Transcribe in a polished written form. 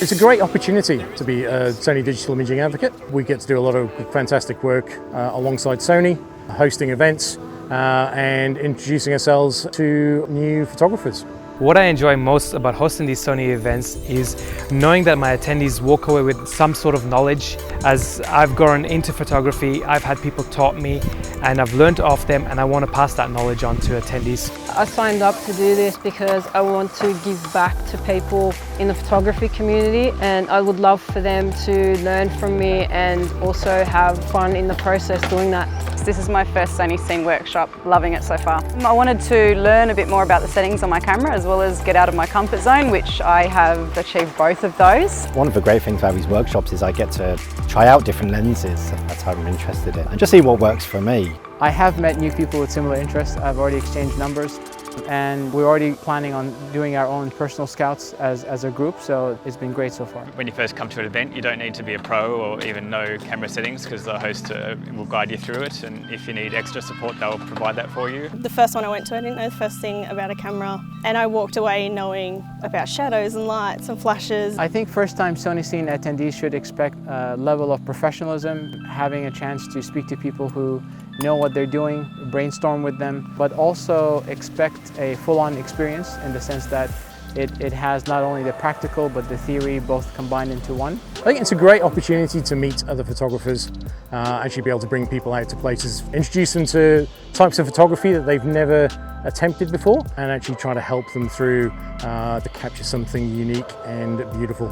It's a great opportunity to be a Sony Digital Imaging Advocate. We get to do a lot of fantastic work alongside Sony, hosting events and introducing ourselves to new photographers. What I enjoy most about hosting these Sony events is knowing that my attendees walk away with some sort of knowledge. As I've grown into photography, I've had people taught me and I've learned off them, and I want to pass that knowledge on to attendees. I signed up to do this because I want to give back to people in the photography community, and I would love for them to learn from me and also have fun in the process doing that. This is my first Sony Scene workshop, loving it so far. I wanted to learn a bit more about the settings on my camera as well as get out of my comfort zone, which I have achieved both of those. One of the great things about these workshops is I get to try out different lenses that I'm interested in and just see what works for me. I have met new people with similar interests. I've already exchanged numbers, and we're already planning on doing our own personal scouts as a group, so it's been great so far. When you first come to an event, you don't need to be a pro or even know camera settings, because the host will guide you through it, and if you need extra support, they'll provide that for you. The first one I went to, I didn't know the first thing about a camera, and I walked away knowing about shadows and lights and flashes. I think first-time Sony Scene attendees should expect a level of professionalism, having a chance to speak to people who know what they're doing, brainstorm with them, but also expect a full-on experience in the sense that it has not only the practical but the theory both combined into one. I think it's a great opportunity to meet other photographers, actually be able to bring people out to places, introduce them to types of photography that they've never attempted before, and actually try to help them through to capture something unique and beautiful.